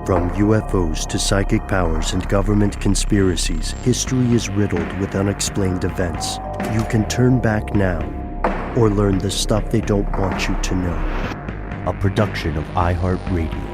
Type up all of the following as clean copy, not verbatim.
From UFOs to psychic powers and government conspiracies, history is riddled with unexplained events. You can turn back now or learn the stuff they don't want you to know. A production of iHeartRadio.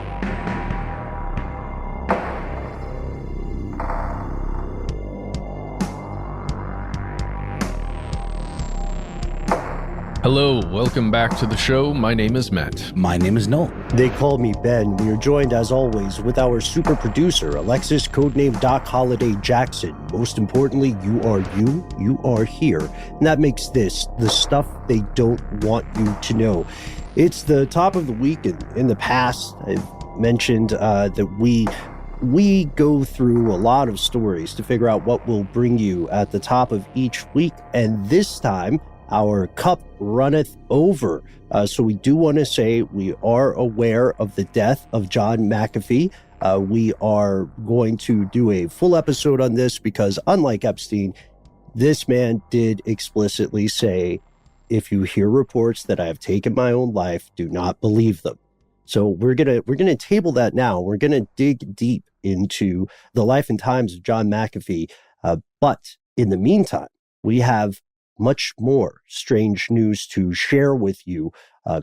Hello, welcome back to the show. My name is Matt. My name is Noel. They call me Ben. We are joined, as always, with our super producer, Alexis, codename Doc Holiday Jackson. Most importantly, you are here. And that makes this the stuff they don't want you to know. It's the top of the week. In the past, I've mentioned that we go through a lot of stories to figure out what will bring you at the top of each week. And this time, our cup runneth over. So we do want to say we are aware of the death of John McAfee. We are going to do a full episode on this because, unlike Epstein, this man did explicitly say, if you hear reports that I have taken my own life, do not believe them. So we're gonna table that now. We're gonna dig deep into the life and times of John McAfee. But in the meantime, we have much more strange news to share with you.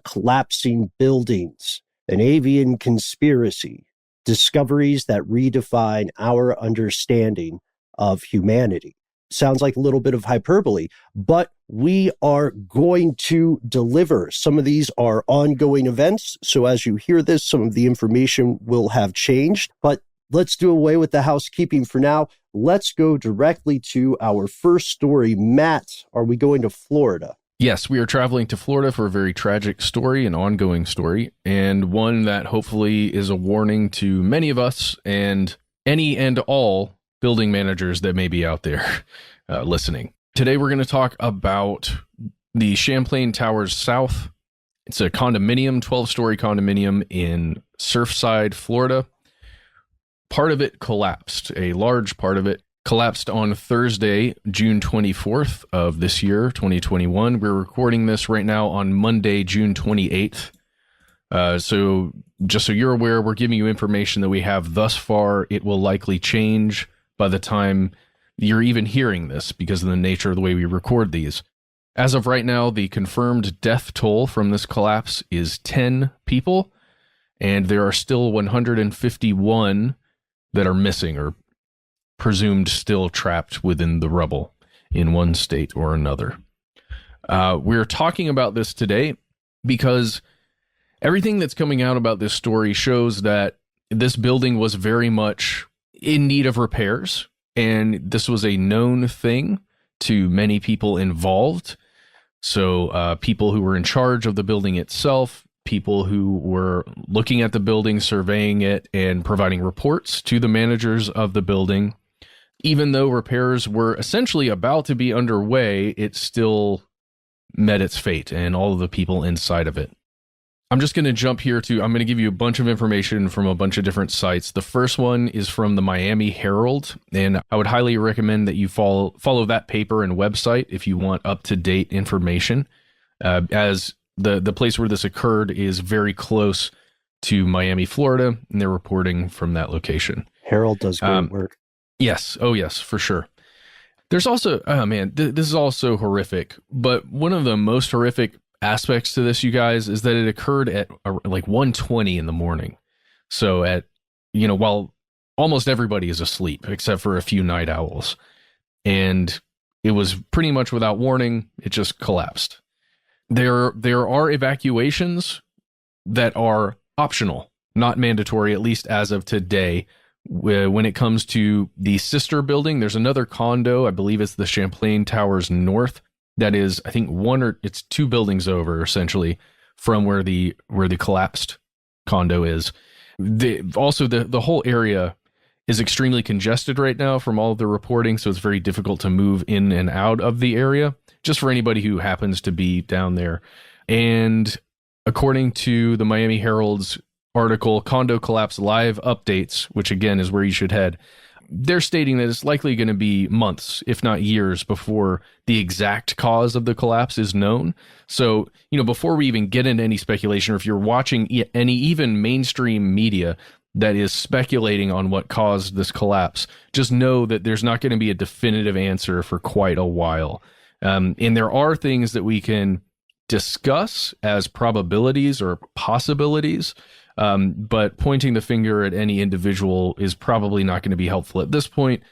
Collapsing buildings, an avian conspiracy, discoveries that redefine our understanding of humanity. Sounds like a little bit of hyperbole, but we are going to deliver. Some of these are ongoing events, so as you hear this, some of the information will have changed, but let's do away with the housekeeping for now. Let's go directly to our first story. Matt, are we going to Florida? Yes, we are traveling to Florida for a very tragic story, an ongoing story, and one that hopefully is a warning to many of us and any and all building managers that may be out there listening. Today, we're going to talk about the Champlain Towers South. It's a condominium, 12-story condominium in Surfside, Florida. Part of it collapsed. A large part of it collapsed on Thursday, June 24th of this year, 2021. We're recording this right now on Monday, June 28th. So just so you're aware, we're giving you information that we have thus far. It will likely change by the time you're even hearing this because of the nature of the way we record these. As of right now, the confirmed death toll from this collapse is 10 people, and there are still 151 that are missing or presumed still trapped within the rubble in one state or another. We're talking about this today because everything that's coming out about this story shows that this building was very much in need of repairs, and this was a known thing to many people involved. So people who were in charge of the building itself, people who were looking at the building, surveying it, and providing reports to the managers of the building. Even though repairs were essentially about to be underway, it still met its fate and all of the people inside of it. I'm just going to jump here I'm going to give you a bunch of information from a bunch of different sites. The first one is from the Miami Herald, and I would highly recommend that you follow that paper and website if you want up-to-date information, as the place where this occurred is very close to Miami, Florida, and they're reporting from that location. Harold does great work. Yes. Oh, yes, for sure. There's also, this is also horrific, but one of the most horrific aspects to this, you guys, is that it occurred at like 1:20 in the morning. So while almost everybody is asleep, except for a few night owls. And it was pretty much without warning. It just collapsed. There are evacuations that are optional, not mandatory, at least as of today. When it comes to the sister building, there's another condo, I believe it's the Champlain Towers North, that is, I think it's two buildings over, essentially, from where the collapsed condo is. The whole area is extremely congested right now from all of the reporting, so it's very difficult to move in and out of the area, just for anybody who happens to be down there. And according to the Miami Herald's article, Condo Collapse Live Updates, which again is where you should head, they're stating that it's likely going to be months, if not years, before the exact cause of the collapse is known. So, before we even get into any speculation, or if you're watching any even mainstream media, that is speculating on what caused this collapse, just know that there's not going to be a definitive answer for quite a while. And there are things that we can discuss as probabilities or possibilities, but pointing the finger at any individual is probably not going to be helpful at this point.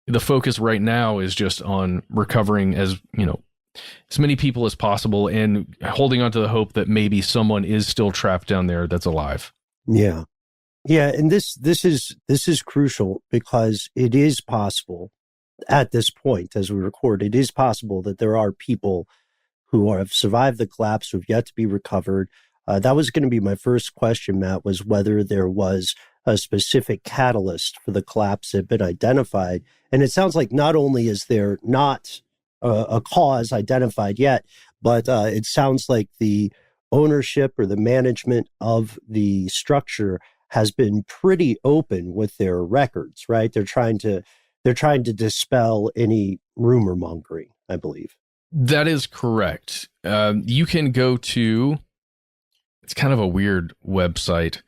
The focus right now is just on recovering as many people as possible and holding on to the hope that maybe someone is still trapped down there that's alive. Yeah. Yeah. And this is crucial because it is possible at this point, as we record, it is possible that there are people who have survived the collapse, who have yet to be recovered. That was going to be my first question, Matt, was whether there was a specific catalyst for the collapse that had been identified. And it sounds like not only is there not a cause identified yet, but it sounds like the ownership or the management of the structure has been pretty open with their records, right? They're trying to dispel any rumor mongering, I believe. That is correct. You can go to, it's kind of a weird website.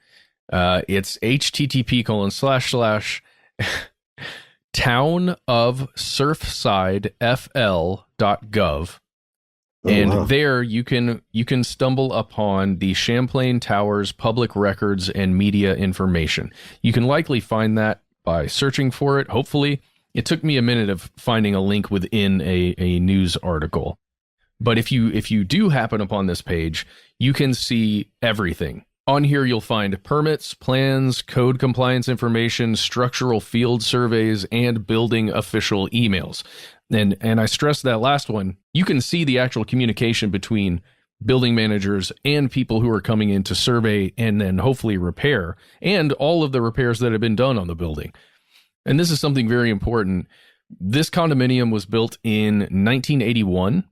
It's http://townofsurfsidefl.gov. And there you can stumble upon the Champlain Towers public records and media information. You can likely find that by searching for it, hopefully. It took me a minute of finding a link within a news article. But if you do happen upon this page, you can see everything. On here, you'll find permits, plans, code compliance information, structural field surveys, and building official emails. And I stress that last one. You can see the actual communication between building managers and people who are coming in to survey and then hopefully repair, and all of the repairs that have been done on the building. And this is something very important. This condominium was built in 1981,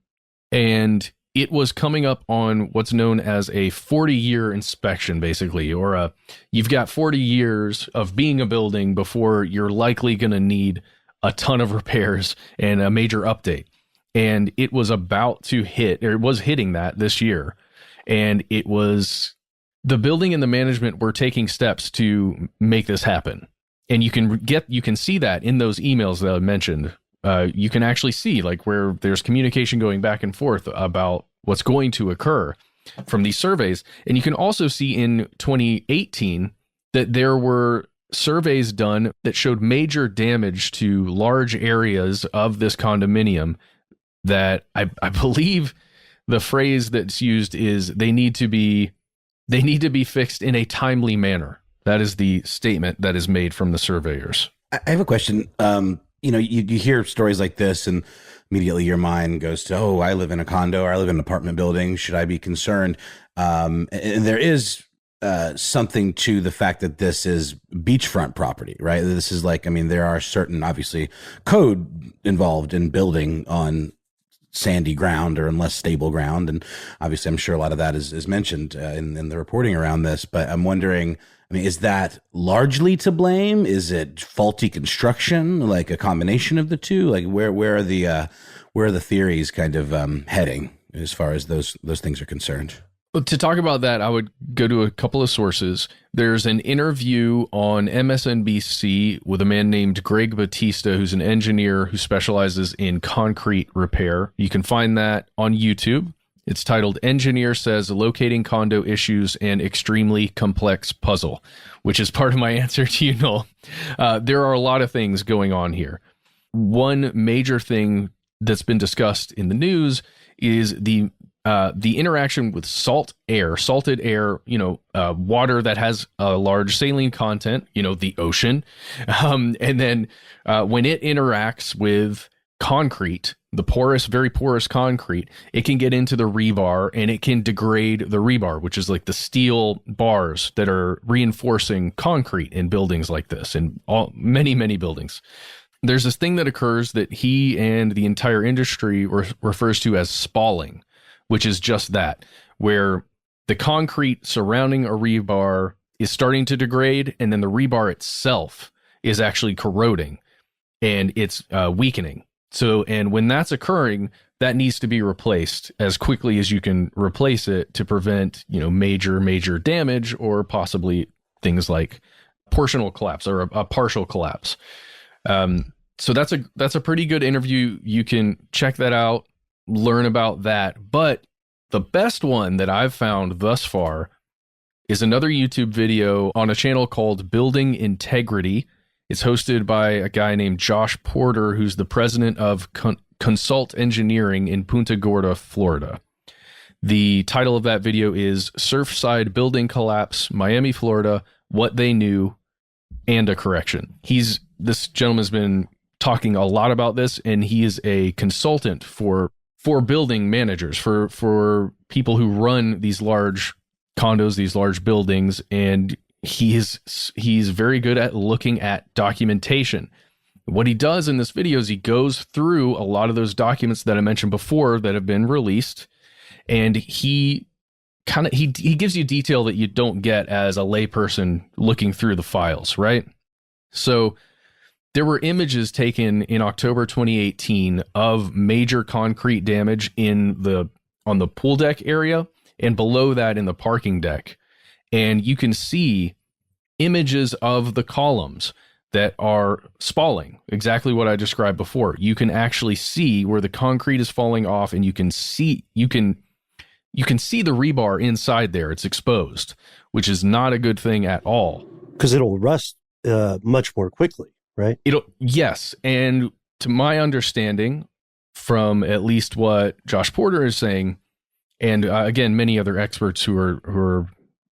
and it was coming up on what's known as a 40-year inspection, basically, or you've got 40 years of being a building before you're likely going to need a ton of repairs and a major update. And it was about to hit, or it was hitting that this year. And it was, the building and the management were taking steps to make this happen. And you can see that in those emails that I mentioned. You can actually see like where there's communication going back and forth about what's going to occur from these surveys. And you can also see in 2018 that there were surveys done that showed major damage to large areas of this condominium that I believe the phrase that's used is they need to be fixed in a timely manner. That is the statement that is made from the surveyors. I have a question. You hear stories like this and immediately your mind goes to, oh, I live in a condo or I live in an apartment building. Should I be concerned? And there is something to the fact that this is beachfront property, right? This is like, there are certain, obviously, code involved in building on sandy ground or in less stable ground. And obviously, I'm sure a lot of that is mentioned in the reporting around this. But I'm wondering, is that largely to blame? Is it faulty construction, like a combination of the two? Like where are the theories kind of heading as far as those things are concerned? Well, to talk about that, I would go to a couple of sources. There's an interview on MSNBC with a man named Greg Batista, who's an engineer who specializes in concrete repair. You can find that on YouTube. It's titled "Engineer Says Locating Condo Issues and Extremely Complex Puzzle," which is part of my answer to you, Noel. There are a lot of things going on here. One major thing that's been discussed in the news is the interaction with salted air, water that has a large saline content, the ocean. And then when it interacts with concrete, the very porous concrete, it can get into the rebar and it can degrade the rebar, which is like the steel bars that are reinforcing concrete in buildings like this, in many, many buildings. There's this thing that occurs that he and the entire industry refers to as spalling, which is just that, where the concrete surrounding a rebar is starting to degrade, and then the rebar itself is actually corroding and it's weakening. So, and when that's occurring, that needs to be replaced as quickly as you can replace it to prevent, major damage or possibly things like portional collapse or a partial collapse. So that's a pretty good interview. You can check that out, learn about that. But the best one that I've found thus far is another YouTube video on a channel called Building Integrity. It's hosted by a guy named Josh Porter, who's the president of Consult Engineering in Punta Gorda, Florida. The title of that video is Surfside Building Collapse, Miami, Florida, What They Knew, and a Correction. This gentleman's been talking a lot about this, and he is a consultant for building managers, for people who run these large condos, these large buildings, and he's very good at looking at documentation. What he does in this video is he goes through a lot of those documents that I mentioned before that have been released, and he gives you detail that you don't get as a layperson looking through the files, right? So there were images taken in October 2018 of major concrete damage on the pool deck area, and below that in the parking deck. And you can see images of the columns that are spalling, exactly what I described before. You can actually see where the concrete is falling off, and you can see the rebar inside there. It's exposed, which is not a good thing at all. Because it'll rust much more quickly, right? Yes. And to my understanding, from at least what Josh Porter is saying, and again, many other experts who are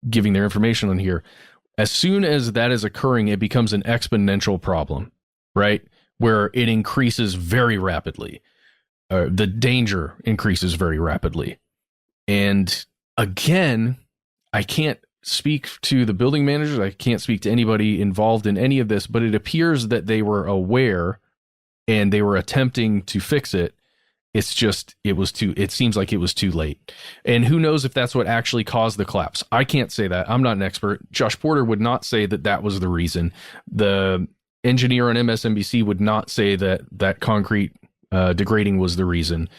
giving their information on here, as soon as that is occurring, it becomes an exponential problem, right? Where it increases very rapidly. The danger increases very rapidly. And again, I can't speak to the building managers. I can't speak to anybody involved in any of this, but it appears that they were aware and they were attempting to fix it. It's just, it seems like it was too late. And who knows if that's what actually caused the collapse. I can't say that. I'm not an expert. Josh Porter would not say that was the reason. The engineer on MSNBC would not say that concrete degrading was the reason.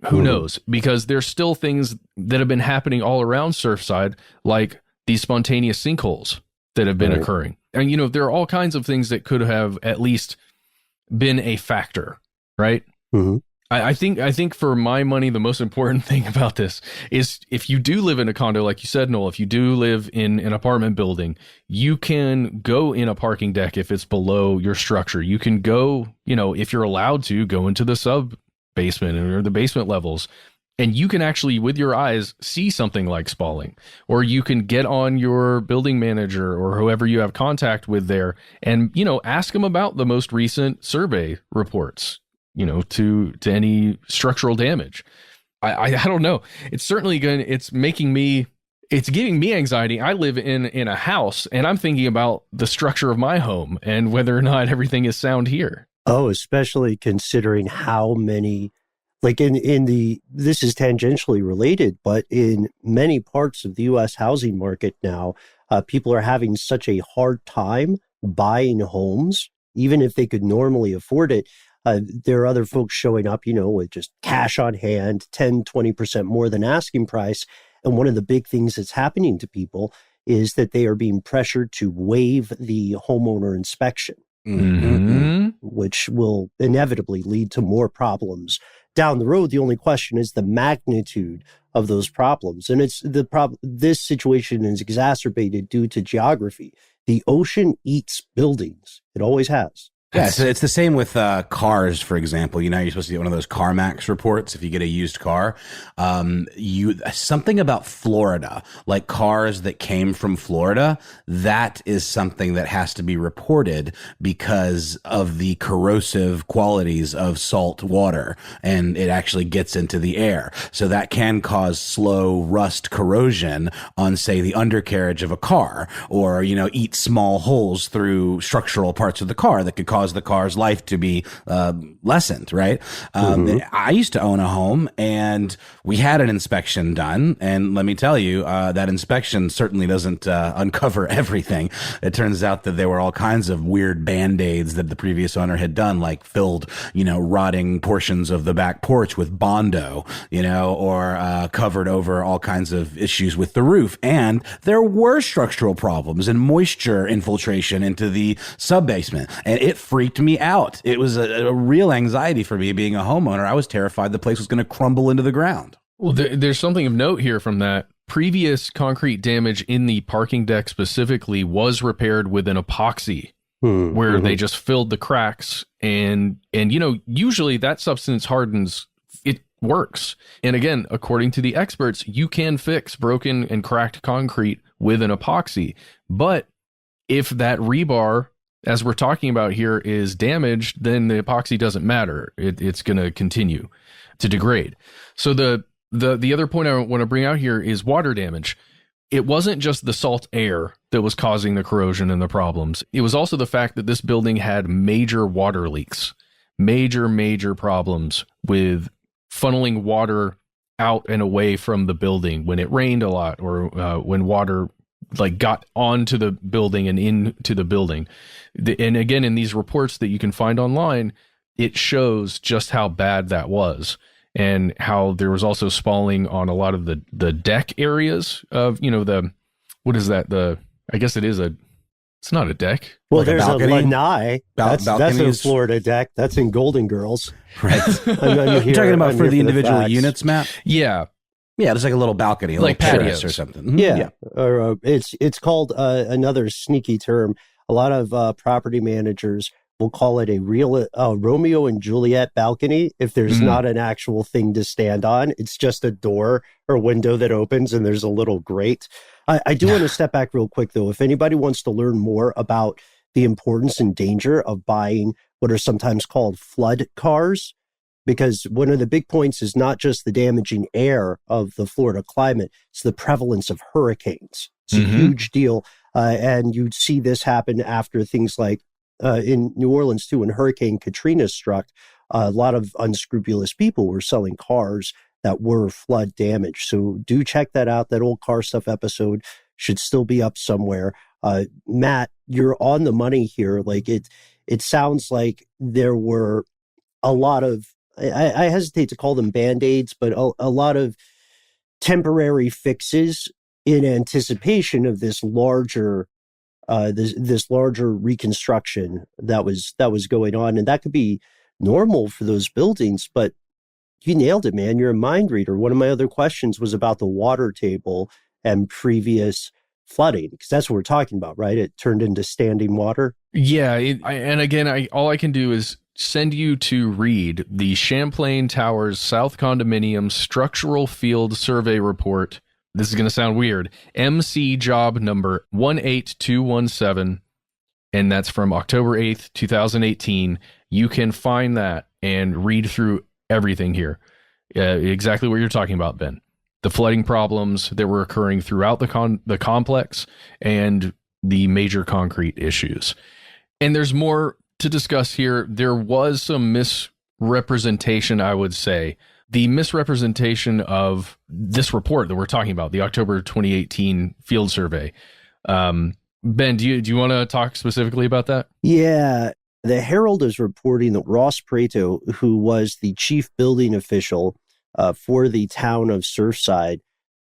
Who knows? Because there's still things that have been happening all around Surfside, like these spontaneous sinkholes that have been occurring. And, there are all kinds of things that could have at least been a factor, right? Mm-hmm. I think for my money, the most important thing about this is if you do live in a condo, like you said, Noel, if you do live in an apartment building, you can go in a parking deck if it's below your structure. You can go, if you're allowed to, go into the sub basement or the basement levels, and you can actually, with your eyes, see something like spalling. Or you can get on your building manager or whoever you have contact with there and, ask them about the most recent survey reports. To any structural damage. I don't know. It's certainly it's giving me anxiety. I live in a house and I'm thinking about the structure of my home and whether or not everything is sound here. Oh, especially considering how many, like this is tangentially related, but in many parts of the U.S. housing market now, people are having such a hard time buying homes, even if they could normally afford it. There are other folks showing up, with just cash on hand, 10, 20% more than asking price. And one of the big things that's happening to people is that they are being pressured to waive the homeowner inspection, which will inevitably lead to more problems down the road. The only question is the magnitude of those problems. And this situation is exacerbated due to geography. The ocean eats buildings. It always has. Yeah, so it's the same with cars, for example. You're supposed to get one of those CarMax reports if you get a used car. Something about Florida, like cars that came from Florida, that is something that has to be reported because of the corrosive qualities of salt water, and it actually gets into the air. So that can cause slow rust corrosion on, say, the undercarriage of a car, or, eat small holes through structural parts of the car that could cause cause the car's life to be lessened, right? I used to own a home, and we had an inspection done, and let me tell you, that inspection certainly doesn't uncover everything. It turns out that there were all kinds of weird Band-Aids that the previous owner had done, like filled, rotting portions of the back porch with Bondo, or covered over all kinds of issues with the roof. And there were structural problems and moisture infiltration into the sub-basement. And it freaked me out. It was a real anxiety for me being a homeowner. I was terrified the place was going to crumble into the ground. Well, there's something of note here from that. Previous concrete damage in the parking deck specifically was repaired with an epoxy where they just filled the cracks. And usually that substance hardens. It works. And again, according to the experts, you can fix broken and cracked concrete with an epoxy. But if that rebar, as we're talking about here, is damaged, then the epoxy doesn't matter. It's going to continue to degrade. So the other point I want to bring out here is water damage. It wasn't just the salt air that was causing the corrosion and the problems. It was also the fact that this building had major water leaks, major problems with funneling water out and away from the building when it rained a lot, or when water got onto the building and into the building. And again, in these reports that you can find online, it shows just how bad that was. And how there was also spalling on a lot of the deck areas of, what is that? I guess it's not a deck. Well, Like a there's a balcony? lanai. That's a Florida deck. That's in Golden Girls. Right. You're talking about for the individual units, Matt? Yeah. Yeah, there's like a little balcony, a like little patios terrace or something. Mhm. Yeah. Or it's called another sneaky term. A lot of property managers will call it a real Romeo and Juliet balcony if there's not an actual thing to stand on. It's just a door or window that opens and there's a little grate. I do want to step back real quick, though. If anybody wants to learn more about the importance and danger of buying what are sometimes called flood cars, because one of the big points is not just the damaging air of the Florida climate, it's the prevalence of hurricanes. It's a huge deal. And you'd see this happen after things like in New Orleans, too, when Hurricane Katrina struck, a lot of unscrupulous people were selling cars that were flood damaged. So do check that out. That old car stuff episode should still be up somewhere. Matt, you're on the money here. It sounds like there were a lot of, I hesitate to call them Band-Aids, but a lot of temporary fixes in anticipation of this larger this larger reconstruction that was going on. And that could be normal for those buildings, but you nailed it, man. You're a mind reader. One of my other questions was about the water table and previous flooding, because that's what we're talking about, right? It turned into standing water. Yeah. And again, all I can do is send you to read the Champlain Towers South Condominium Structural Field Survey Report. This is going to sound weird. MC job number 18217. And that's from October 8th, 2018. You can find that and read through everything here. Exactly what you're talking about, Ben. The flooding problems that were occurring throughout the complex and the major concrete issues. And there's more to discuss here. There was some misrepresentation, I would say. The misrepresentation of this report that we're talking about, the October 2018 field survey. Ben, do you want to talk specifically about that? Yeah. The Herald is reporting that Ross Prato, who was the chief building official for the town of Surfside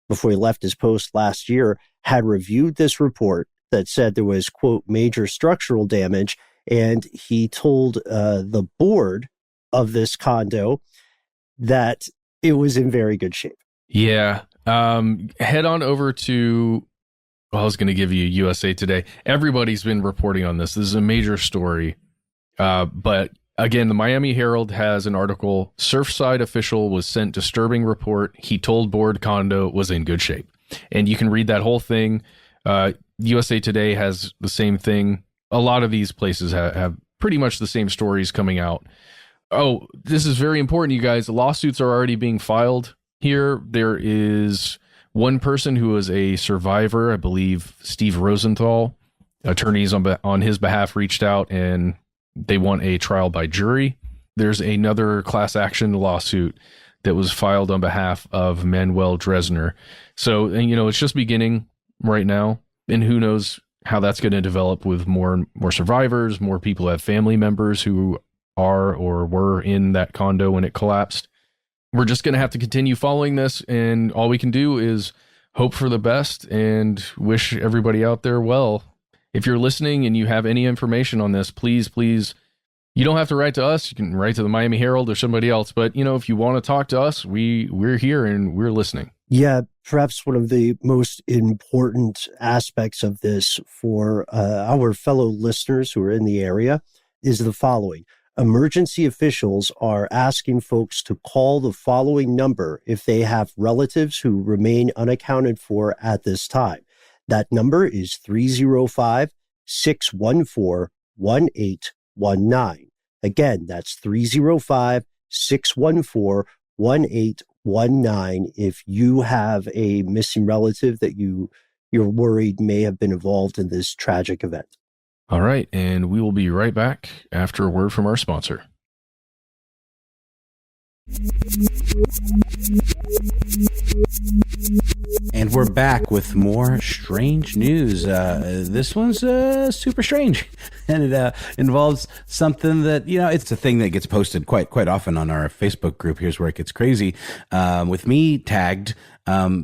before he left his post last year, had reviewed this report that said there was, quote, major structural damage. And he told the board of this condo that it was in very good shape. Yeah. Head on over to, I was going to give you USA Today. Everybody's been reporting on this. This is a major story. But again, the Miami Herald has an article. Surfside official was sent disturbing report. He told board condo was in good shape. And you can read that whole thing. USA Today has the same thing. A lot of these places have pretty much the same stories coming out. Oh, this is very important, you guys. Lawsuits are already being filed here. There is one person who is a survivor, I believe Steve Rosenthal. Attorneys on his behalf reached out and they want a trial by jury. There's another class action lawsuit that was filed on behalf of Manuel Dresner. So, and, it's just beginning right now, and who knows how that's going to develop with more survivors, more people who have family members who are or were in that condo when it collapsed. We're just going to have to continue following this, and all we can do is hope for the best and wish everybody out there well. If you're listening and you have any information on this, please, you don't have to write to us. You can write to the Miami Herald or somebody else. But, if you want to talk to us, we're here and we're listening. Yeah, perhaps one of the most important aspects of this for our fellow listeners who are in the area is the following. Emergency officials are asking folks to call the following number if they have relatives who remain unaccounted for at this time. That number is 305-614-1819. Again, that's 305-614-1819 if you have a missing relative that you're worried may have been involved in this tragic event. All right, and we will be right back after a word from our sponsor. And we're back with more strange news. This one's super strange, and it involves something that, it's a thing that gets posted quite often on our Facebook group. Here's where it gets crazy, with me tagged,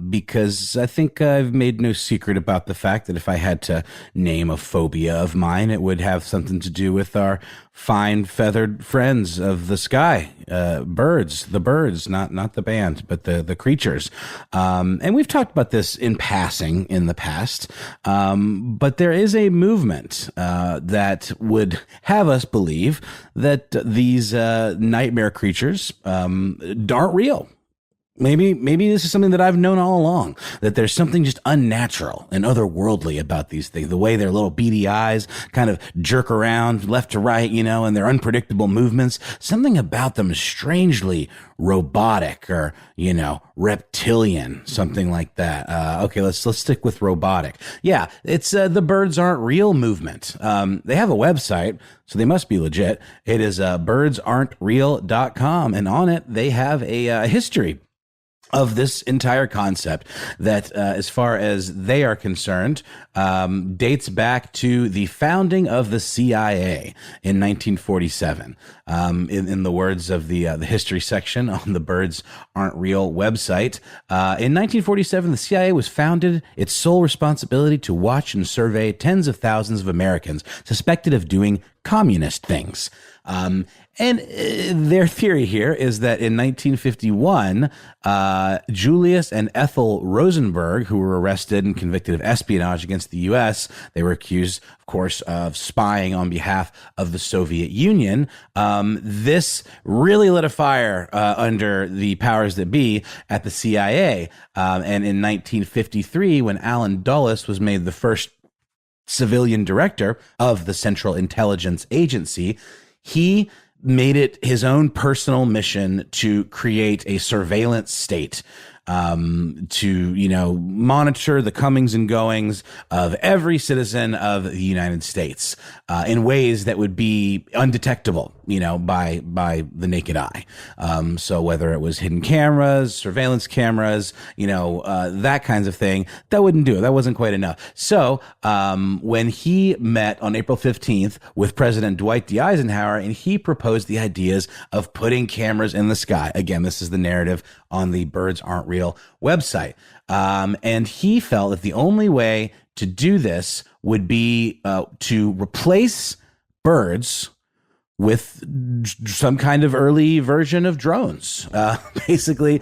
because I think I've made no secret about the fact that if I had to name a phobia of mine, it would have something to do with our fine feathered friends of the sky, the birds, not the band, but the creatures. And we've talked about this in passing in the past, but there is a movement that would have us believe that these nightmare creatures aren't real. Maybe this is something that I've known all along, that there's something just unnatural and otherworldly about these things. The way their little beady eyes kind of jerk around left to right, and their unpredictable movements. Something about them is strangely robotic or, reptilian, something like that. Okay, let's stick with robotic. Yeah, it's the birds aren't real movement. They have a website, so they must be legit. It is birdsaren'treal.com, and on it they have a history of this entire concept that, as far as they are concerned, dates back to the founding of the CIA in 1947. In the words of the history section on the Birds Aren't Real website, in 1947, the CIA was founded, its sole responsibility to watch and survey tens of thousands of Americans suspected of doing communist things. And their theory here is that in 1951, Julius and Ethel Rosenberg, who were arrested and convicted of espionage against the U.S., they were accused, of course, of spying on behalf of the Soviet Union. This really lit a fire under the powers that be at the CIA. And in 1953, when Allen Dulles was made the first civilian director of the Central Intelligence Agency, he made it his own personal mission to create a surveillance state, to, monitor the comings and goings of every citizen of the United States, in ways that would be undetectable, by the naked eye. So whether it was hidden cameras, surveillance cameras, that kinds of thing, that wouldn't do it. That wasn't quite enough. So, when he met on April 15th with President Dwight D. Eisenhower, and he proposed the ideas of putting cameras in the sky. Again, this is the narrative on the Birds Aren't Real website. And he felt that the only way to do this would be to replace birds with some kind of early version of drones, basically.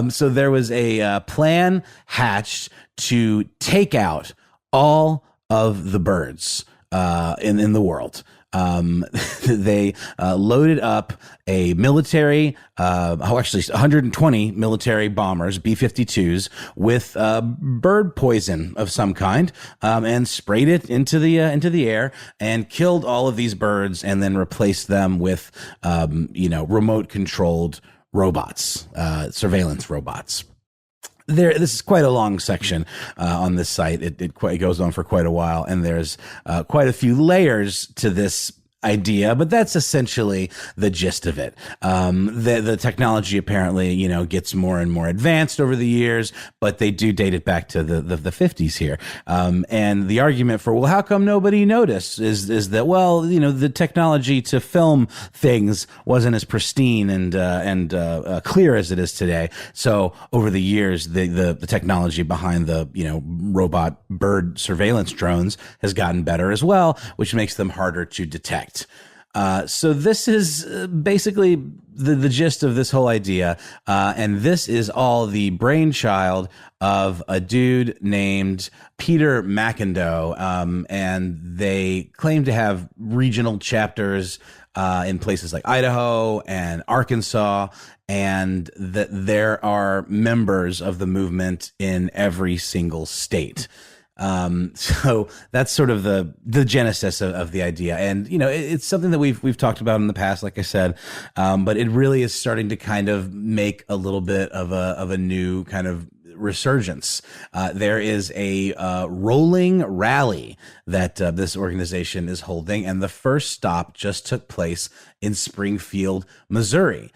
So there was a plan hatched to take out all of the birds in the world. They loaded up a military, 120 military bombers, B-52s, with bird poison of some kind, and sprayed it into the air and killed all of these birds, and then replaced them with, remote controlled robots, surveillance robots. This is quite a long section on this site. It goes on for quite a while, and there's quite a few layers to this idea, but that's essentially the gist of it. The technology apparently, gets more and more advanced over the years, but they do date it back to the 50s here. And the argument for, well, how come nobody noticed is that, well, the technology to film things wasn't as pristine and clear as it is today. So over the years, the technology behind the, robot bird surveillance drones has gotten better as well, which makes them harder to detect. So this is basically the gist of this whole idea. And this is all the brainchild of a dude named Peter McIndoe. And they claim to have regional chapters in places like Idaho and Arkansas, and that there are members of the movement in every single state. So that's sort of the genesis of the idea. And, it's something that we've talked about in the past, like I said, but it really is starting to kind of make a little bit of a new kind of resurgence. There is a rolling rally that this organization is holding, and the first stop just took place in Springfield, Missouri.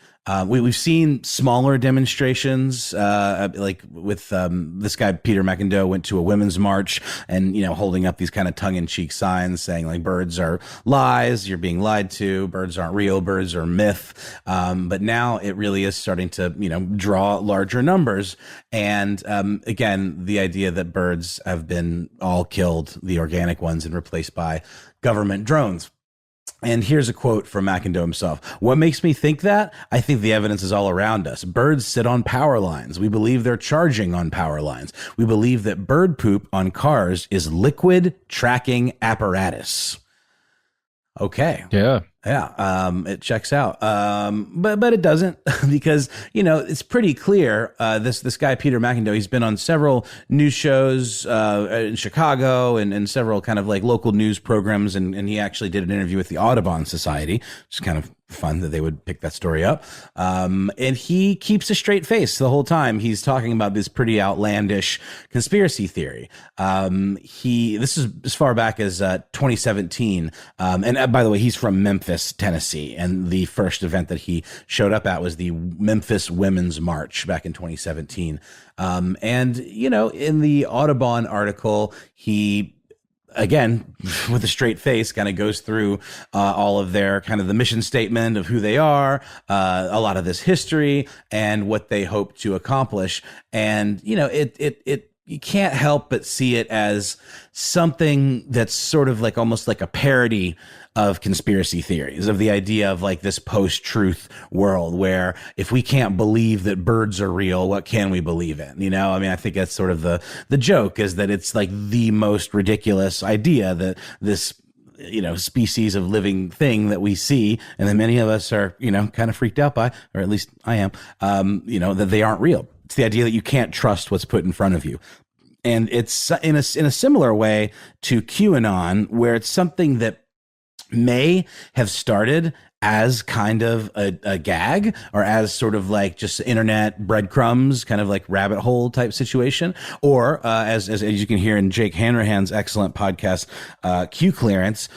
We've seen smaller demonstrations, like with this guy, Peter McIndoe, went to a women's march and, holding up these kind of tongue-in-cheek signs saying like birds are lies, you're being lied to, birds aren't real, birds are myth. But now it really is starting to, draw larger numbers. And again, the idea that birds have been all killed, the organic ones, and replaced by government drones. And here's a quote from McIndoe himself. "What makes me think that? I think the evidence is all around us. Birds sit on power lines. We believe they're charging on power lines. We believe that bird poop on cars is liquid tracking apparatus." Okay. Yeah. Yeah. It checks out. But it doesn't, because, it's pretty clear. This guy, Peter McIndoe, he's been on several news shows, in Chicago and several kind of like local news programs. And he actually did an interview with the Audubon Society, which is kind of fun that they would pick that story up. And he keeps a straight face the whole time. He's talking about this pretty outlandish conspiracy theory. This is as far back as 2017. And by the way, he's from Memphis, Tennessee. And the first event that he showed up at was the Memphis Women's March back in 2017. And, in the Audubon article, he, again, with a straight face, kind of goes through all of their kind of the mission statement of who they are, a lot of this history and what they hope to accomplish. And, you can't help but see it as something that's sort of like almost like a parody of conspiracy theories, of the idea of like this post-truth world where if we can't believe that birds are real, what can we believe in? I think that's sort of the joke, is that it's like the most ridiculous idea that this species of living thing that we see, and that many of us are, kind of freaked out by, or at least I am, that they aren't real. It's the idea that you can't trust what's put in front of you. And it's in a similar way to QAnon, where it's something that may have started as kind of a gag, or as sort of like just internet breadcrumbs, kind of like rabbit hole type situation, or as you can hear in Jake Hanrahan's excellent podcast, Q Clearance,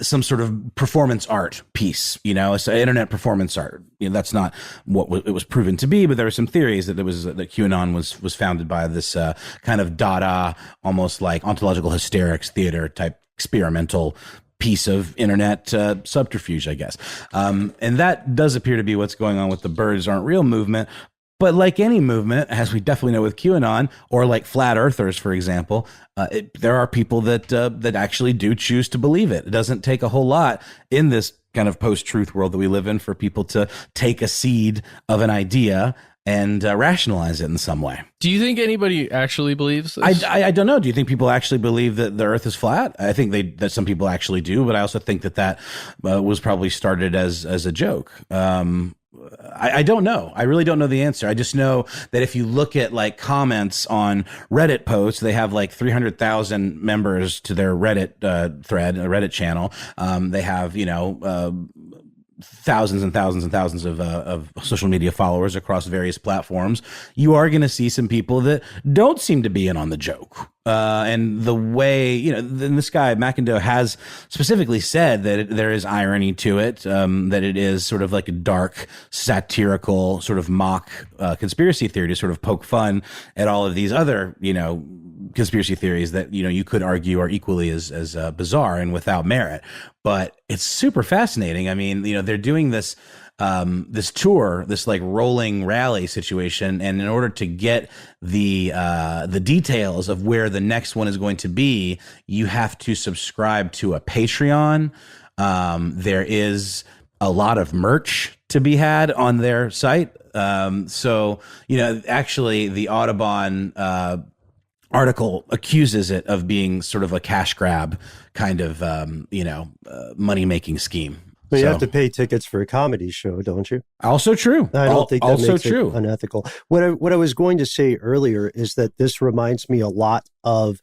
some sort of performance art piece, so internet performance art. That's not what it was proven to be, but there were some theories that that QAnon was founded by this kind of Dada, almost like ontological hysterics theater type experimental piece of internet subterfuge, I guess. And that does appear to be what's going on with the birds aren't real movement. But like any movement, as we definitely know with QAnon, or like flat earthers, for example, there are people that actually do choose to believe it. It doesn't take a whole lot in this kind of post-truth world that we live in for people to take a seed of an idea and rationalize it in some way. Do you think anybody actually believes this? I don't know. Do you think people actually believe that the Earth is flat? I think that some people actually do, but I also think that was probably started as a joke. I don't know. I really don't know the answer. I just know that if you look at like comments on Reddit posts, they have like 300,000 members to their Reddit thread, a Reddit channel. They have, thousands and thousands and thousands of social media followers across various platforms. You are going to see some people that don't seem to be in on the joke. And the way, then this guy, McIndoe, has specifically said that there is irony to it, that it is sort of like a dark, satirical, sort of mock conspiracy theory to sort of poke fun at all of these other, conspiracy theories that, you could argue are equally as bizarre and without merit. But it's super fascinating. I mean, they're doing this tour, this like rolling rally situation. And in order to get the details of where the next one is going to be, you have to subscribe to a Patreon. There is a lot of merch to be had on their site. So, actually the Audubon, article accuses it of being sort of a cash grab kind of, money-making scheme. But you have to pay tickets for a comedy show, don't you? Also true. I don't think that also makes true. it unethical. What I was going to say earlier is that this reminds me a lot of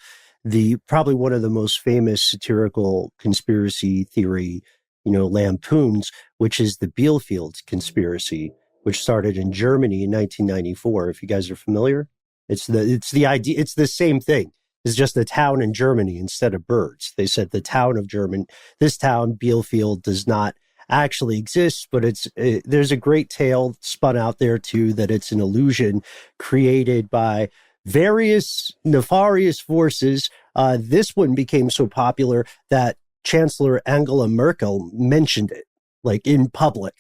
probably one of the most famous satirical conspiracy theory, lampoons, which is the Bielefeld conspiracy, which started in Germany in 1994. If you guys are familiar, it's the idea. It's the same thing. It's just a town in Germany instead of birds. They said this town, Bielefeld, does not actually exist, but there's a great tale spun out there too that it's an illusion created by various nefarious forces. This one became so popular that Chancellor Angela Merkel mentioned it, like in public.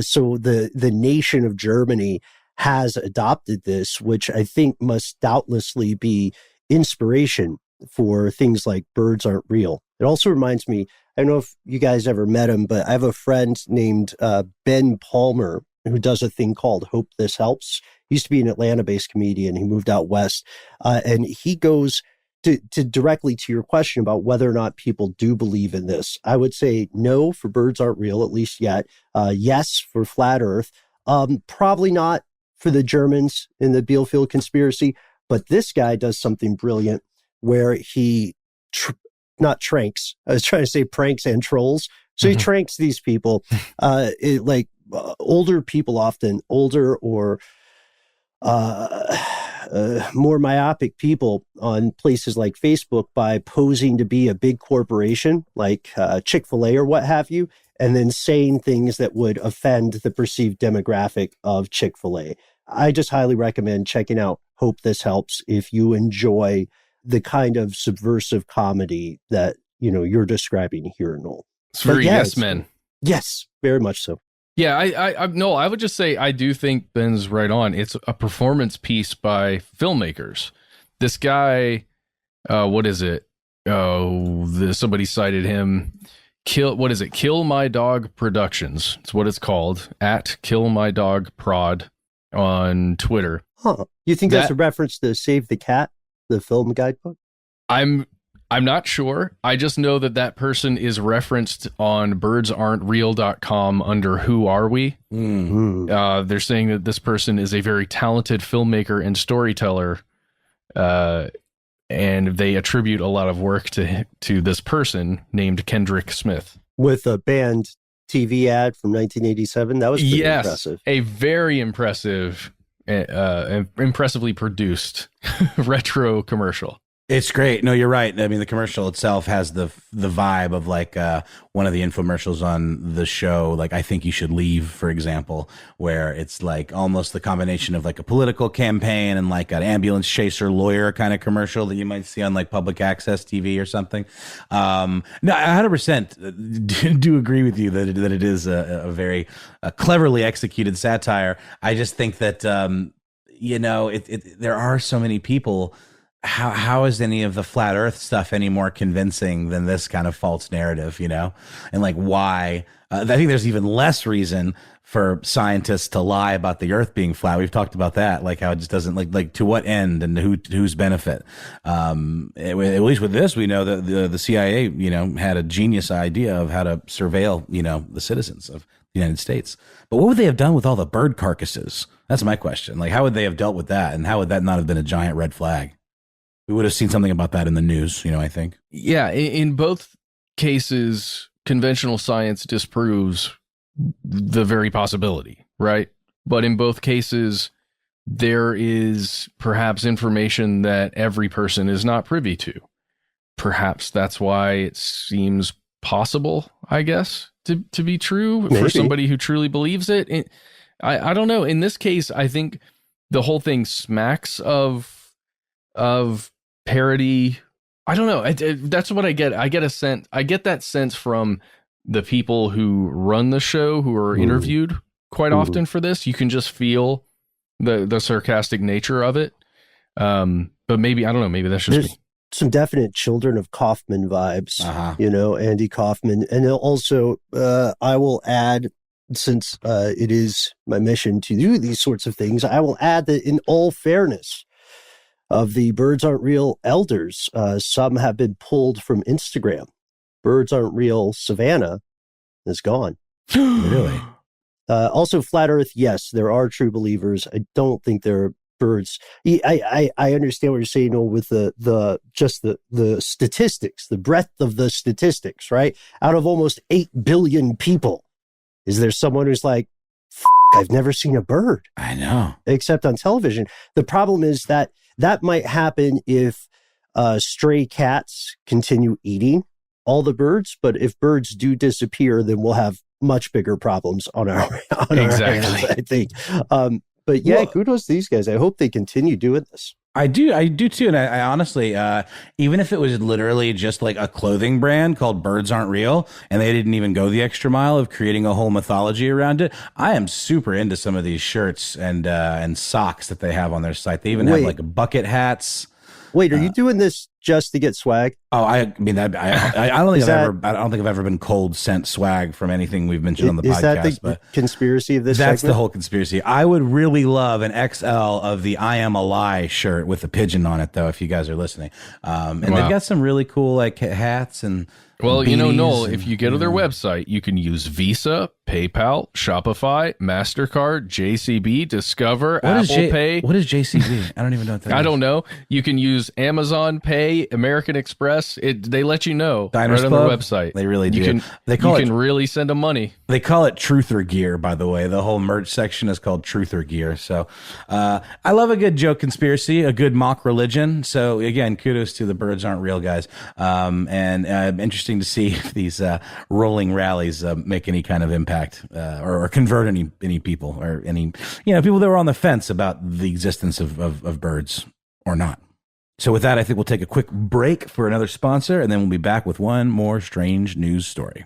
So the nation of Germany has adopted this, which I think must doubtlessly be inspiration for things like birds aren't real. It also reminds me, I don't know if you guys ever met him, but I have a friend named Ben Palmer who does a thing called Hope This Helps. He used to be an Atlanta-based comedian. He moved out west, and he goes to directly to your question about whether or not people do believe in this. I would say no for birds aren't real, at least yet. Yes for flat Earth. Probably not for the Germans in the Bielefeld conspiracy. But this guy does something brilliant where he not tranks. I was trying to say pranks and trolls. So he tranks these people, older people, often older or more myopic people on places like Facebook by posing to be a big corporation like Chick-fil-A or what have you, and then saying things that would offend the perceived demographic of Chick-fil-A. I just highly recommend checking out Hope This Helps if you enjoy the kind of subversive comedy that, you're describing here, Noel. It's very yes men. Yes, very much so. Yeah, I would just say I do think Ben's right on. It's a performance piece by filmmakers. This guy, what is it? Somebody cited him. Kill My Dog Productions. It's what it's called, at Kill My Dog Prod on Twitter. Huh. You think that's a reference to Save the Cat, the film guidebook? I'm not sure. I just know that person is referenced on birdsaren'treal.com under Who Are We? Mm-hmm. They're saying that this person is a very talented filmmaker and storyteller, and they attribute a lot of work to this person named Kendrick Smith. With a banned TV ad from 1987. That was pretty impressive. A very impressive, impressively produced retro commercial. It's great. No, you're right. I mean, the commercial itself has the vibe of like one of the infomercials on the show, like I Think You Should Leave, for example, where it's like almost the combination of like a political campaign and like an ambulance chaser lawyer kind of commercial that you might see on like public access TV or something. No, I 100% do agree with you that it is a very cleverly executed satire. I just think that, there are so many people. How is any of the flat earth stuff any more convincing than this kind of false narrative, and like why I think there's even less reason for scientists to lie about the earth being flat. We've talked about that, like how it just doesn't like to what end and whose benefit. At least with this, we know that the CIA, had a genius idea of how to surveil, the citizens of the United States. But what would they have done with all the bird carcasses? That's my question. Like, how would they have dealt with that? And how would that not have been a giant red flag? We would have seen something about that in the news, I think. Yeah, in both cases, conventional science disproves the very possibility, right? But in both cases, there is perhaps information that every person is not privy to. Perhaps that's why it seems possible, I guess, to be true for somebody who truly believes it. I don't know. In this case, I think the whole thing smacks of parody. I don't know. That's what I get. I get that sense from the people who run the show, who are interviewed quite often for this. You can just feel the sarcastic nature of it. But maybe, I don't know, maybe that's just me. Some definite Children of Kaufman vibes, Andy Kaufman. And also, I will add, since it is my mission to do these sorts of things, I will add that in all fairness of the Birds Aren't Real elders, some have been pulled from Instagram. Birds Aren't Real Savannah is gone. Really? Also, Flat Earth, yes, there are true believers. I don't think there are birds. I understand what you're saying, with the statistics, the breadth of the statistics, right? Out of almost 8 billion people, is there someone who's like, I've never seen a bird? I know. Except on television. The problem is that might happen if stray cats continue eating all the birds, but if birds do disappear, then we'll have much bigger problems on our hands, I think. But yeah, kudos to these guys. I hope they continue doing this. I do too. And I honestly, even if it was literally just like a clothing brand called Birds Aren't Real, and they didn't even go the extra mile of creating a whole mythology around it, I am super into some of these shirts and socks that they have on their site. They even have like bucket hats. Wait, are you doing this just to get swag? Oh, I mean, I don't think I don't think I've ever been cold sent swag from anything we've mentioned on the podcast. Is that the conspiracy of this? That's segment? The whole conspiracy. I would really love an XL of the "I Am a Lie" shirt with a pigeon on it, though. If you guys are listening, and they've got some really cool like hats and. Well, Noel, if you get to their website, you can use Visa, PayPal, Shopify, MasterCard, JCB, Discover, Apple Pay. What is JCB? I don't even know what that is. I don't know. You can use Amazon Pay, American Express. They let you know Diners right Club? on their website. They really do. You can really send them money. They call it Truther Gear, by the way. The whole merch section is called Truther Gear. So I love a good joke conspiracy, a good mock religion. So again, kudos to the Birds Aren't Real guys. And interesting to see if these rolling rallies make any kind of impact or convert any people or any people that were on the fence about the existence of birds or not. So with that, I think we'll take a quick break for another sponsor, and then we'll be back with one more strange news story.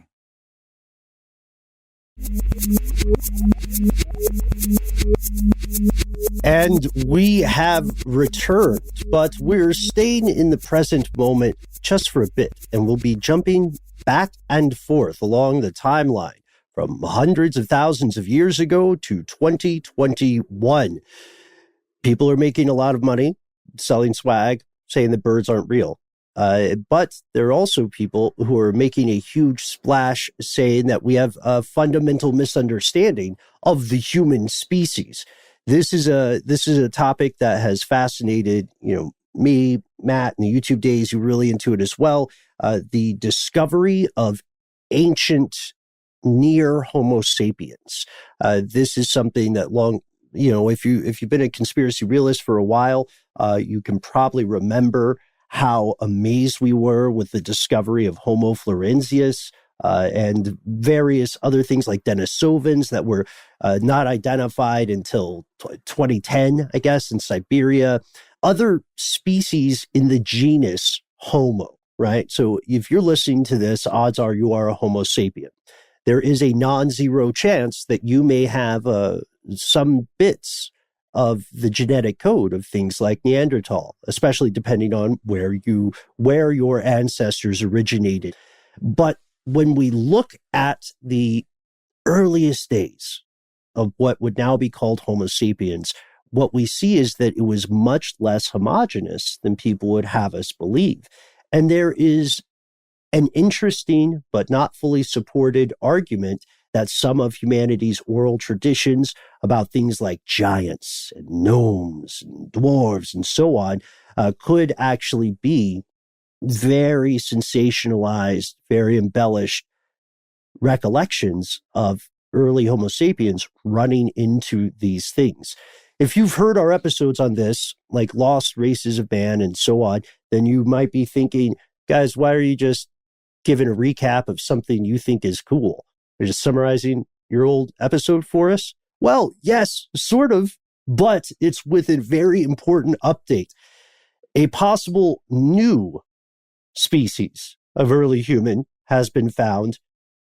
And we have returned, but we're staying in the present moment just for a bit, and we'll be jumping back and forth along the timeline from hundreds of thousands of years ago to 2021. People are making a lot of money selling swag, saying that birds aren't real. But there are also people who are making a huge splash saying that we have a fundamental misunderstanding of the human species. This is a topic that has fascinated, me, Matt, in the YouTube days. You're really into it as well. The discovery of ancient near Homo sapiens. This is something that if you've been a conspiracy realist for a while, you can probably remember how amazed we were with the discovery of Homo florensis and various other things like Denisovans that were not identified until 2010, I guess, in Siberia. Other species in the genus Homo, right? So if you're listening to this, odds are you are a Homo sapien. There is a non-zero chance that you may have some bits of the genetic code of things like Neanderthal, especially depending on where your ancestors originated. But when we look at the earliest days of what would now be called Homo sapiens, what we see is that it was much less homogeneous than people would have us believe. And there is an interesting but not fully supported argument that some of humanity's oral traditions about things like giants and gnomes and dwarves and so on could actually be very sensationalized, very embellished recollections of early Homo sapiens running into these things. if you've heard our episodes on this, like Lost Races of Man and so on, then you might be thinking, guys, why are you just giving a recap of something you think is cool? You're just summarizing your old episode for us? Well, yes, sort of, but it's with a very important update. A possible new species of early human has been found,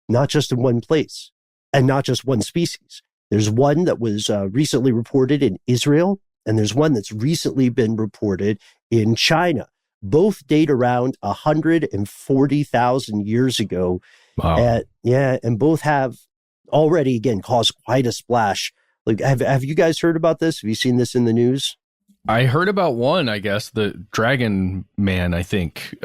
not just in one place and not just one species. There's one that was recently reported in Israel, and there's one that's recently been reported in China. Both date around 140,000 years ago. Wow. And both have already, again, caused quite a splash. Like, have you guys heard about this? Have you seen this in the news? I heard about one, I guess, the Dragon Man, I think.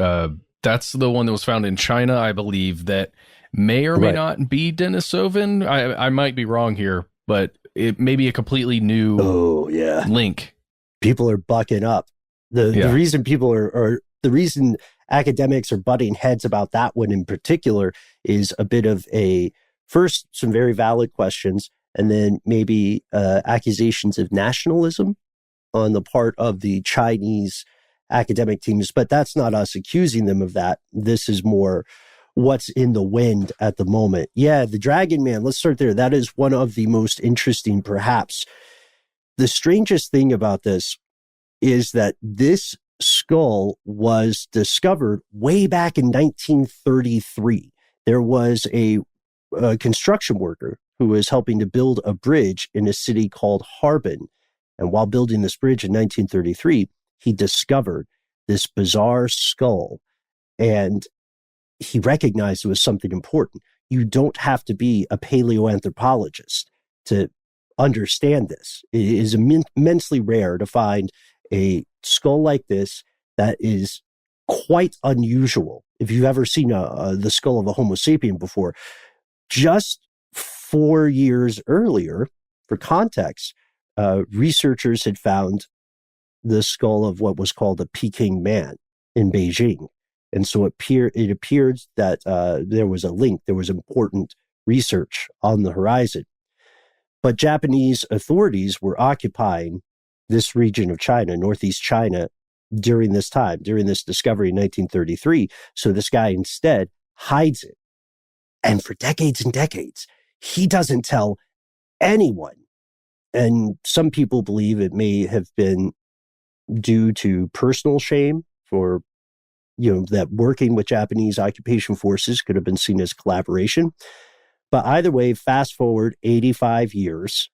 That's the one that was found in China, I believe, that may or may not be Denisovan. I might be wrong here, but it may be a completely new link. People are bucking up. The reason people are the reason academics are butting heads about that one in particular is a bit of first, some very valid questions, and then maybe accusations of nationalism on the part of the Chinese academic teams. But that's not us accusing them of that. This is more what's in the wind at the moment. Yeah, the Dragon Man, let's start there. That is one of the most interesting, perhaps. The strangest thing about this is that this skull was discovered way back in 1933. There was a construction worker who was helping to build a bridge in a city called Harbin. And while building this bridge in 1933, he discovered this bizarre skull, and he recognized it was something important. You don't have to be a paleoanthropologist to understand this. It is immensely rare to find a skull like this that is quite unusual. If you've ever seen the skull of a Homo sapien before, just 4 years earlier, for context, researchers had found the skull of what was called a Peking man in Beijing. And so it appeared that there was a link, there was important research on the horizon. But Japanese authorities were occupying this region of China, Northeast China, during this time, during this discovery in 1933. So this guy instead hides it. And for decades and decades, he doesn't tell anyone. And some people believe it may have been due to personal shame for, that working with Japanese occupation forces could have been seen as collaboration. But either way, fast forward 85 years,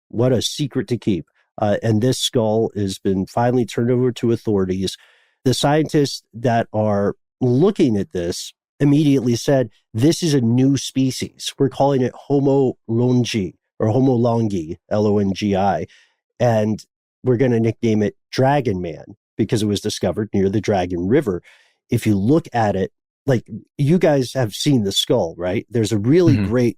what a secret to keep. And this skull has been finally turned over to authorities. The scientists that are looking at this immediately said, this is a new species. We're calling it Homo longi, or Homo longi, Longi. And we're going to nickname it Dragon Man because it was discovered near the Dragon River. If you look at it, like, you guys have seen the skull, right? There's a really great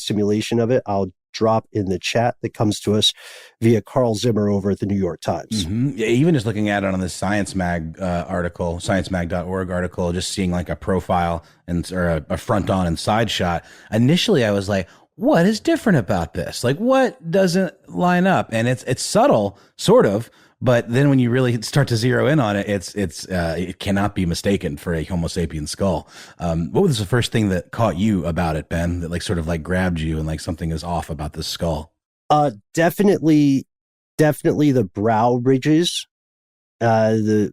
simulation of it. I'll drop in the chat that comes to us via Carl Zimmer over at the New York Times. Yeah, even just looking at it on the Science Mag article, sciencemag.org article, just seeing like a profile or a front on and side shot. Initially, I was like, what is different about this? Like, what doesn't line up? And it's subtle, sort of. But then when you really start to zero in on it, it cannot be mistaken for a Homo sapien skull. What was the first thing that caught you about it, Ben, that sort of grabbed you and something is off about this skull? Definitely the brow ridges, the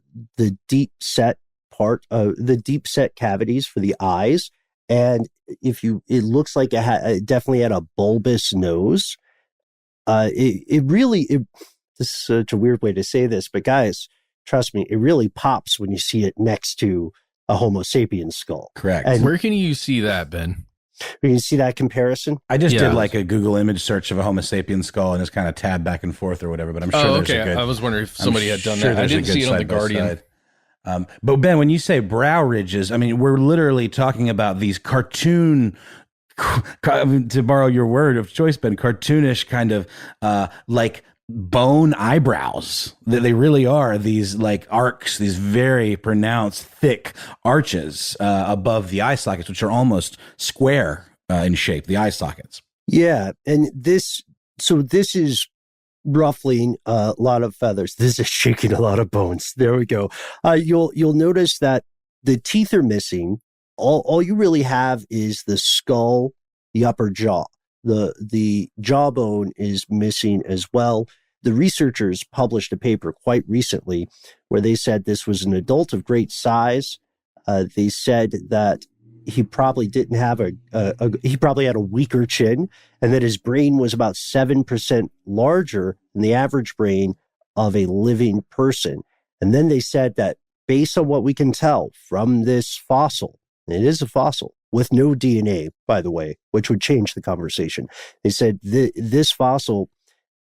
deep set part of the deep set cavities for the eyes. And it looks like it definitely had a bulbous nose. This is such a weird way to say this, but guys, trust me, it really pops when you see it next to a Homo sapien skull. Correct. And where can you see that, Ben? You see that comparison? I just did a Google image search of a Homo sapien skull and just kind of tab back and forth or whatever, but I'm sure there's a good... I was wondering if somebody had done that. I didn't see it on The Guardian. But Ben, when you say brow ridges, I mean, we're literally talking about these cartoon... to borrow your word of choice, Ben, cartoonish kind of bone eyebrows. They really are these arcs, these very pronounced thick arches above the eye sockets, which are almost square in shape, the eye sockets. Yeah. And this is ruffling a lot of feathers. This is shaking a lot of bones. There we go. You'll notice that the teeth are missing. All you really have is the skull, the upper jaw. The jawbone is missing as well. The researchers published a paper quite recently where they said this was an adult of great size. They said that he probably didn't have he probably had a weaker chin, and that his brain was about 7% larger than the average brain of a living person. And then they said that based on what we can tell from this fossil, and it is a fossil with no DNA, by the way, which would change the conversation. They said this fossil,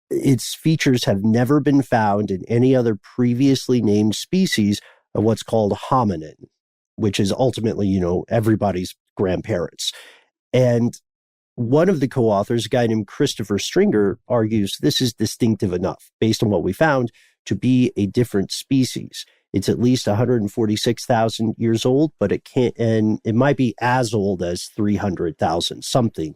its features have never been found in any other previously named species of what's called hominin, which is ultimately, everybody's grandparents. And one of the co-authors, a guy named Christopher Stringer, argues this is distinctive enough, based on what we found, to be a different species. It's at least 146,000 years old, but it might be as old as 300,000, something.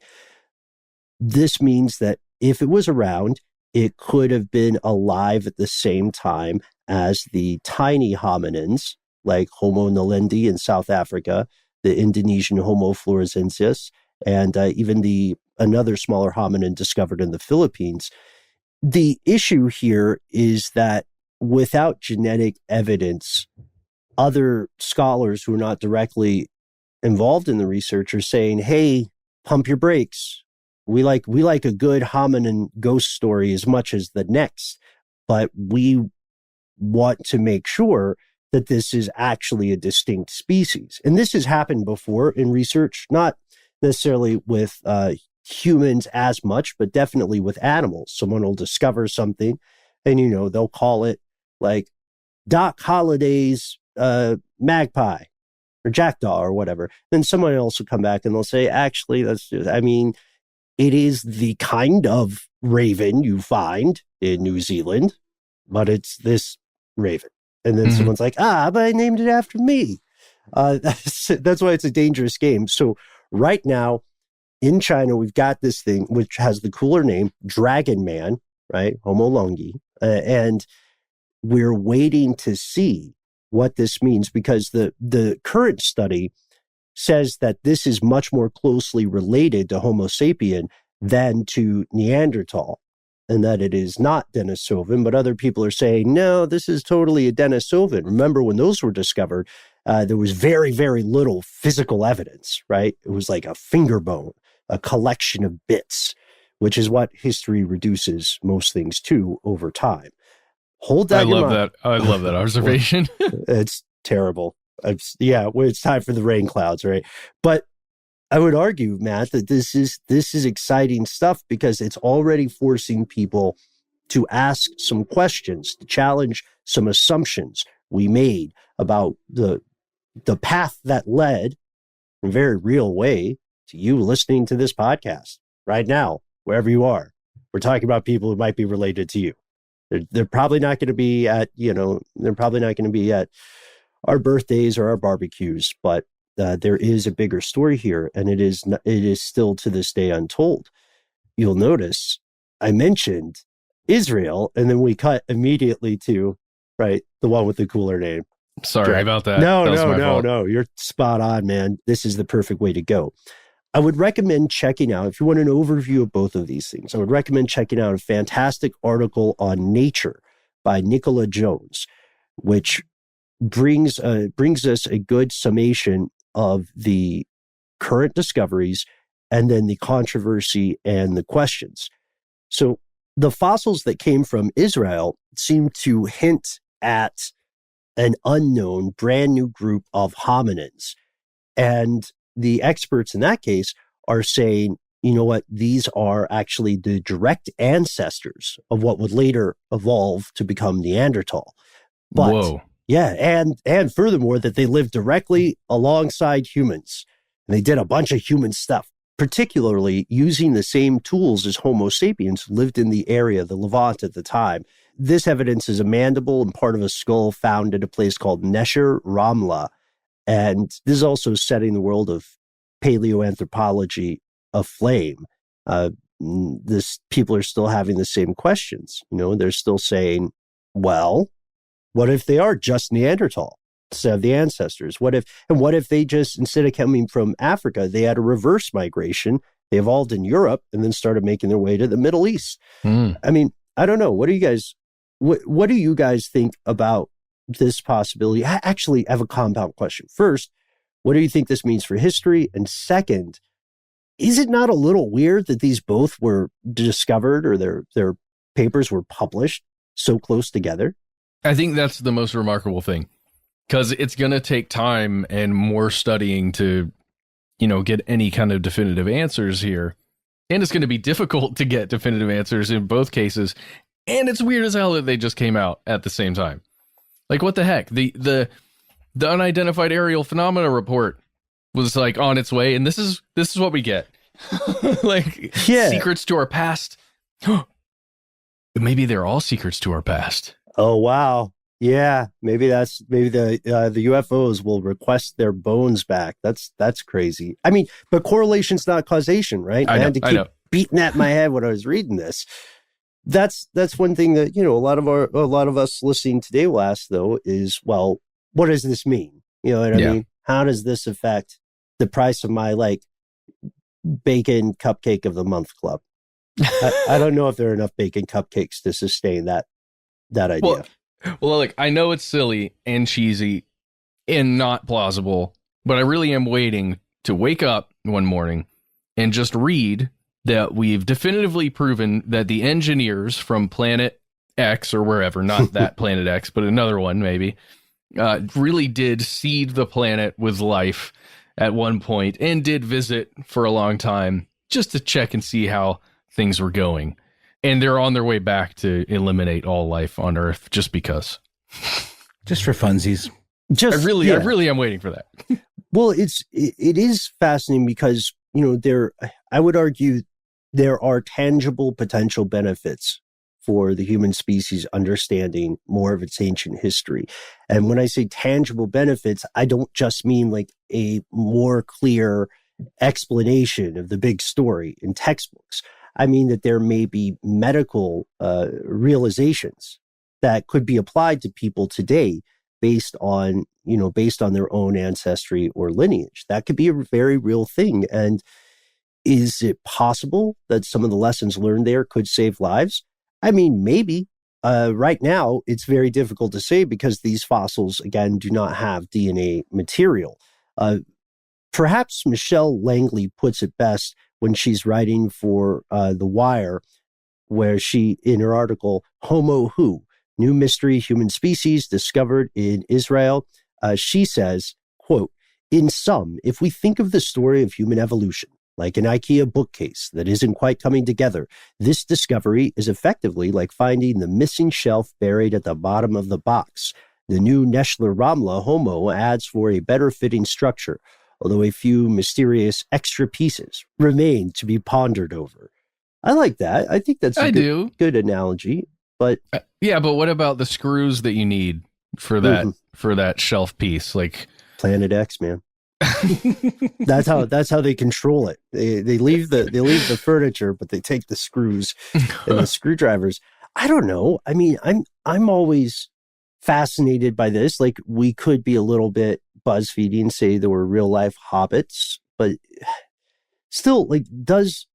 This means that if it was around, it could have been alive at the same time as the tiny hominins, like Homo naledi in South Africa, the Indonesian Homo floresiensis, and even another smaller hominin discovered in the Philippines. The issue here is that without genetic evidence, other scholars who are not directly involved in the research are saying, hey, pump your brakes. We like a good hominin ghost story as much as the next, but we want to make sure that this is actually a distinct species. And this has happened before in research, not necessarily with humans as much, but definitely with animals. Someone will discover something and, they'll call it like Doc Holliday's magpie or jackdaw or whatever. Then someone else will come back and they'll say, actually, it is the kind of raven you find in New Zealand, but it's this raven. And then someone's like, but I named it after me. That's why it's a dangerous game. So right now in China, we've got this thing which has the cooler name, Dragon Man, right? Homo longi. And we're waiting to see what this means because the current study says that this is much more closely related to Homo sapien than to Neanderthal, and that it is not Denisovan, but other people are saying, no, this is totally a Denisovan. Remember when those were discovered, there was very, very little physical evidence, right? It was like a finger bone, a collection of bits, which is what history reduces most things to over time. Hold that. I love that observation. It's terrible. It's time for the rain clouds, right? But I would argue, Matt, that this is exciting stuff because it's already forcing people to ask some questions, to challenge some assumptions we made about the path that led in a very real way to you listening to this podcast right now, wherever you are. We're talking about people who might be related to you. They're probably not going to be at, our birthdays or our barbecues, but there is a bigger story here, and it is still to this day untold. You'll notice I mentioned Israel, and then we cut immediately to the one with the cooler name. Sorry about that. No. You're spot on, man. This is the perfect way to go. I would recommend checking out, if you want an overview of both of these things, I would recommend checking out a fantastic article on Nature by Nicola Jones, which brings us a good summation of the current discoveries and then the controversy and the questions. So the fossils that came from Israel seem to hint at an unknown, brand new group of hominins. And the experts in that case are saying, you know what, these are actually the direct ancestors of what would later evolve to become Neanderthal. But whoa. Yeah, and furthermore, that they lived directly alongside humans. And they did a bunch of human stuff, particularly using the same tools as Homo sapiens who lived in the area, the Levant at the time. This evidence is a mandible and part of a skull found at a place called Nesher Ramla. And this is also setting the world of paleoanthropology aflame. this people are still having the same questions. They're still saying, well, what if they are just Neanderthal instead of the ancestors? What if they just, instead of coming from Africa, they had a reverse migration? They evolved in Europe and then started making their way to the Middle East. I mean, I don't know. What do you guys think about this possibility? I actually have a compound question. First, what do you think this means for history? And second, is it not a little weird that these both were discovered or their papers were published so close together? I think that's the most remarkable thing, because it's going to take time and more studying to, get any kind of definitive answers here. And it's going to be difficult to get definitive answers in both cases. And it's weird as hell that they just came out at the same time. Like, what the heck? The unidentified aerial phenomena report was like on its way, and this is what we get. Secrets to our past. Maybe they're all secrets to our past. Oh wow. Yeah, maybe the UFOs will request their bones back. That's crazy. I mean, but correlation's not causation, right? I had to keep beating that in my head when I was reading this. That's one thing that, a lot of us listening today will ask, though, is, well, what does this mean? You know what I mean? How does this affect the price of my bacon cupcake of the month club? I don't know if there are enough bacon cupcakes to sustain that idea. Well, look, I know it's silly and cheesy and not plausible, but I really am waiting to wake up one morning and just read that we've definitively proven that the engineers from Planet X or wherever, not that Planet X, but another one maybe, really did seed the planet with life at one point and did visit for a long time just to check and see how things were going. And they're on their way back to eliminate all life on Earth just because. Just for funsies. I really am waiting for that. Well, it is fascinating because, I would argue there are tangible potential benefits for the human species understanding more of its ancient history. And when I say tangible benefits, I don't just mean a more clear explanation of the big story in textbooks. I mean that there may be medical realizations that could be applied to people today based on their own ancestry or lineage. That could be a very real thing. And is it possible that some of the lessons learned there could save lives? I mean, maybe. Right now, it's very difficult to say because these fossils, again, do not have DNA material. Perhaps Michelle Langley puts it best when she's writing for The Wire, where she, in her article, Homo Who, New Mystery Human Species Discovered in Israel, she says, quote, "In sum, if we think of the story of human evolution like an IKEA bookcase that isn't quite coming together, this discovery is effectively like finding the missing shelf buried at the bottom of the box. The new Neshler-Ramla Homo adds for a better fitting structure, although a few mysterious extra pieces remain to be pondered over." I like that. I think that's a good analogy. But but what about the screws that you need for that shelf piece? Planet X, man. That's how they control it. They leave the furniture, but they take the screws and the screwdrivers. I don't know. I mean, I'm always fascinated by this. We could be a little bit BuzzFeedy and say there were real life hobbits, but still, does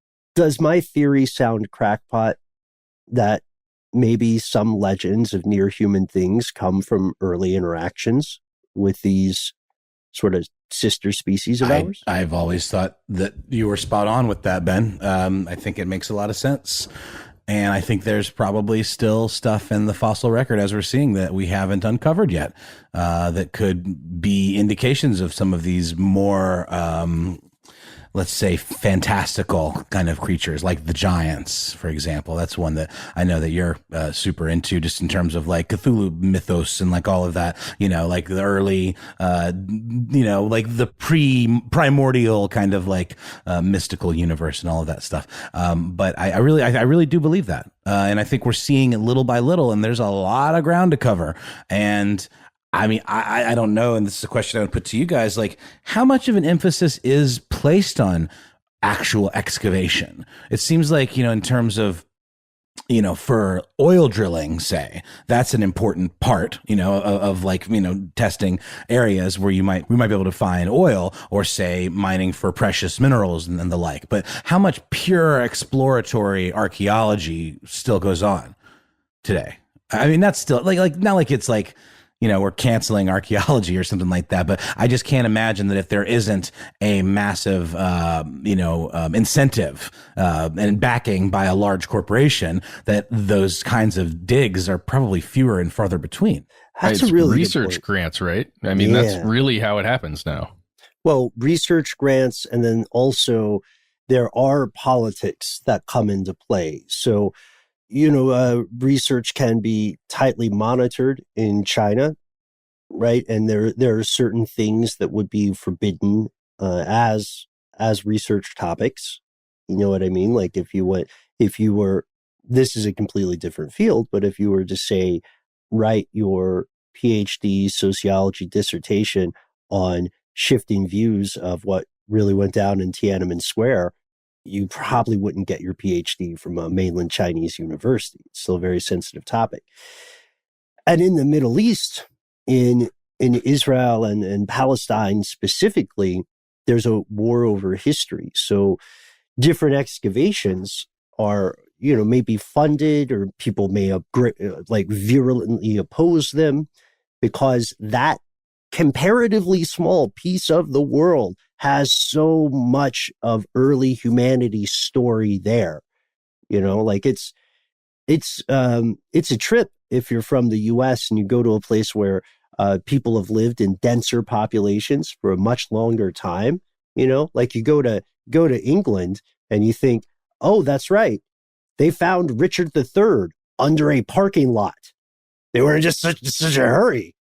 my theory sound crackpot that maybe some legends of near human things come from early interactions with these sort of sister species of ours? I've always thought that you were spot on with that, Ben. I think it makes a lot of sense. And I think there's probably still stuff in the fossil record as we're seeing that we haven't uncovered yet, that could be indications of some of these more, let's say, fantastical kind of creatures, like the giants, for example. That's one that I know that you're super into, just in terms of Cthulhu mythos and all of that, the early, the primordial kind of mystical universe and all of that stuff. But I really do believe that. And I think we're seeing it little by little, and there's a lot of ground to cover. And I mean, I don't know, and this is a question I would put to you guys, how much of an emphasis is placed on actual excavation. It seems like, in terms of, for oil drilling, say, that's an important part, of like, testing areas where we might be able to find oil, or say mining for precious minerals and the like. But how much pure exploratory archaeology still goes on today? I mean, that's still like not like it's like, we're canceling archaeology or something like that. But I just can't imagine that if there isn't a massive, incentive and backing by a large corporation, that those kinds of digs are probably fewer and farther between. That's a really research grants, right? I mean, that's really how it happens now. Well, research grants, and then also there are politics that come into play. So, research can be tightly monitored in China, right? And there are certain things that would be forbidden as research topics. You know what I mean? Like if you were, this is a completely different field, but if you were to say, write your PhD sociology dissertation on shifting views of what really went down in Tiananmen Square, you probably wouldn't get your PhD from a mainland Chinese university. It's still a very sensitive topic. And in the Middle East, in Israel and Palestine specifically, there's a war over history. So different excavations are, maybe funded, or people may virulently oppose them, because that comparatively small piece of the world has so much of early humanity's story there. It's a trip if you're from the US and you go to a place where people have lived in denser populations for a much longer time. Like you go to England and you think, oh, that's right, they found Richard III under a parking lot. They were in just such a hurry.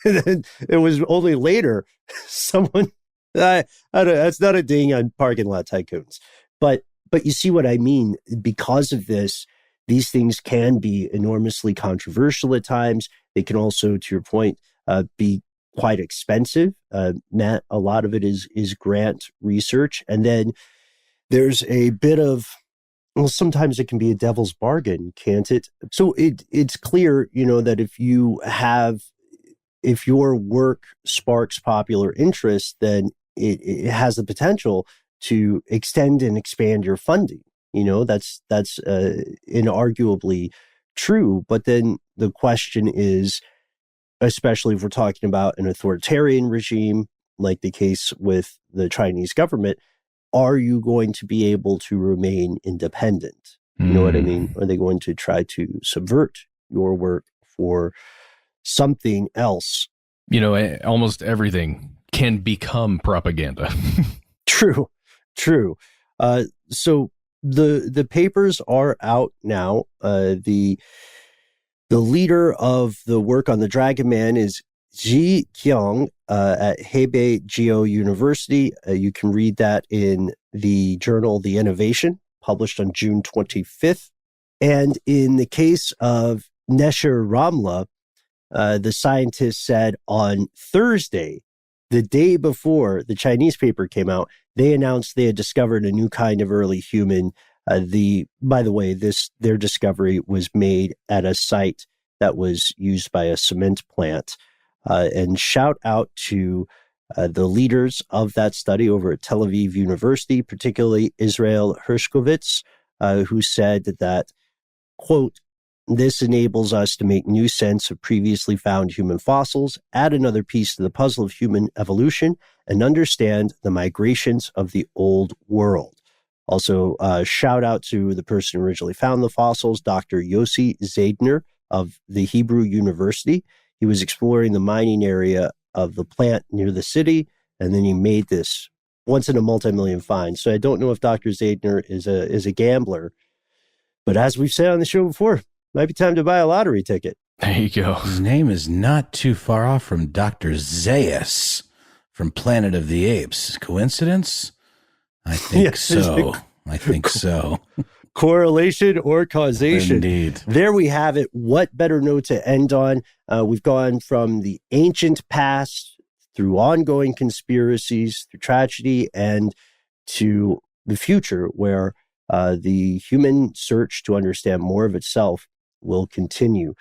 It was only later someone, that's not a ding on parking lot tycoons, but you see what I mean. Because of this, these things can be enormously controversial at times. They can also, to your point, be quite expensive. Matt, a lot of it is grant research, and then there's a bit of, well, sometimes it can be a devil's bargain, can't it? So it's clear, that if your work sparks popular interest, then it has the potential to extend and expand your funding. That's inarguably true. But then the question is, especially if we're talking about an authoritarian regime, like the case with the Chinese government, are you going to be able to remain independent? You know what I mean? Are they going to try to subvert your work for something else? Almost everything can become propaganda. True. So the papers are out now. The leader of the work on the Dragon Man is Ji Qiang at Hebei Geo University. You can read that in the journal The Innovation, published on June 25th. And in the case of Nesher Ramla, the scientists said on Thursday, the day before the Chinese paper came out, they announced they had discovered a new kind of early human. By the way, their discovery was made at a site that was used by a cement plant. And shout out to the leaders of that study over at Tel Aviv University, particularly Israel Hershkovitz, who said that, quote, "This enables us to make new sense of previously found human fossils, add another piece to the puzzle of human evolution, and understand the migrations of the old world." Also, shout out to the person who originally found the fossils, Dr. Yossi Zaidner of the Hebrew University. He was exploring the mining area of the plant near the city, and then he made this once in a multi-million find. So I don't know if Dr. Zaidner is a gambler, but as we've said on the show before, might be time to buy a lottery ticket. There you go. His name is not too far off from Dr. Zaius from Planet of the Apes. Coincidence? I think so. I think so. Correlation or causation. Indeed. There we have it. What better note to end on? We've gone from the ancient past through ongoing conspiracies, through tragedy, and to the future where the human search to understand more of itself will continue.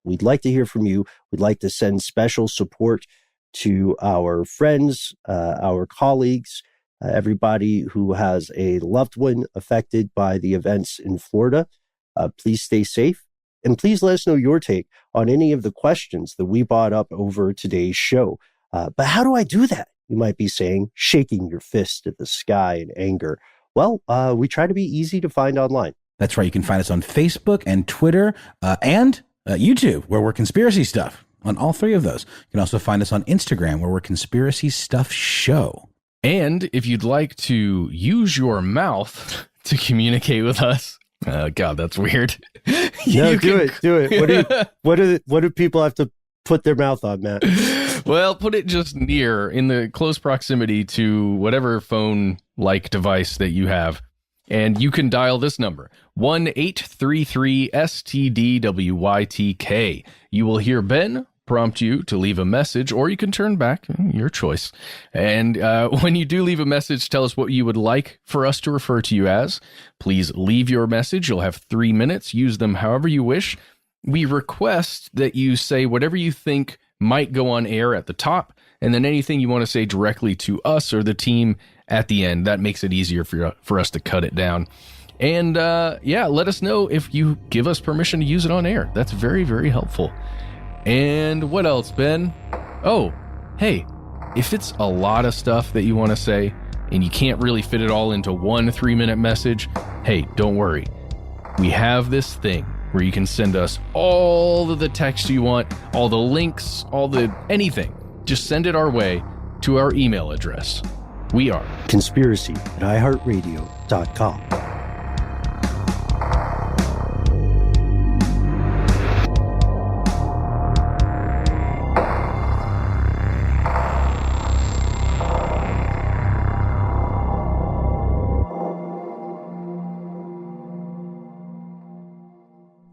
We'd like to hear from you. We'd like to send special support to our friends, our colleagues, everybody who has a loved one affected by the events in Florida. Please stay safe. And please let us know your take on any of the questions that we brought up over today's show. But how do I do that? You might be saying, shaking your fist at the sky in anger. Well, we try to be easy to find online. That's right. You can find us on Facebook and Twitter and YouTube, where we're Conspiracy Stuff. On all three of those. You can also find us on Instagram, where we're Conspiracy Stuff Show. And if you'd like to use your mouth to communicate with us, God, that's weird. No, do it. What do people have to put their mouth on, Matt? Well, put it just near, in the close proximity to whatever phone-like device that you have. And you can dial this number, 1-833-STDWYTK. You will hear Ben prompt you to leave a message, or you can turn back, your choice. And when you do leave a message, tell us what you would like for us to refer to you as. Please leave your message. You'll have 3 minutes. Use them however you wish. We request that you say whatever you think might go on air at the top, and then anything you want to say directly to us or the team at the end. That makes it easier for us to cut it down. And let us know if you give us permission to use it on air. That's very, very helpful. And what else, Ben? Oh, hey, if it's a lot of stuff that you want to say and you can't really fit it all into one 3-minute message, hey, don't worry. We have this thing where you can send us all of the text you want, all the links, anything. Just send it our way to our email address. We are conspiracy@iHeartRadio.com.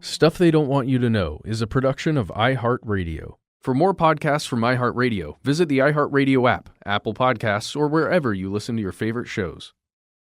Stuff They Don't Want You to Know is a production of iHeartRadio. For more podcasts from iHeartRadio, visit the iHeartRadio app, Apple Podcasts, or wherever you listen to your favorite shows.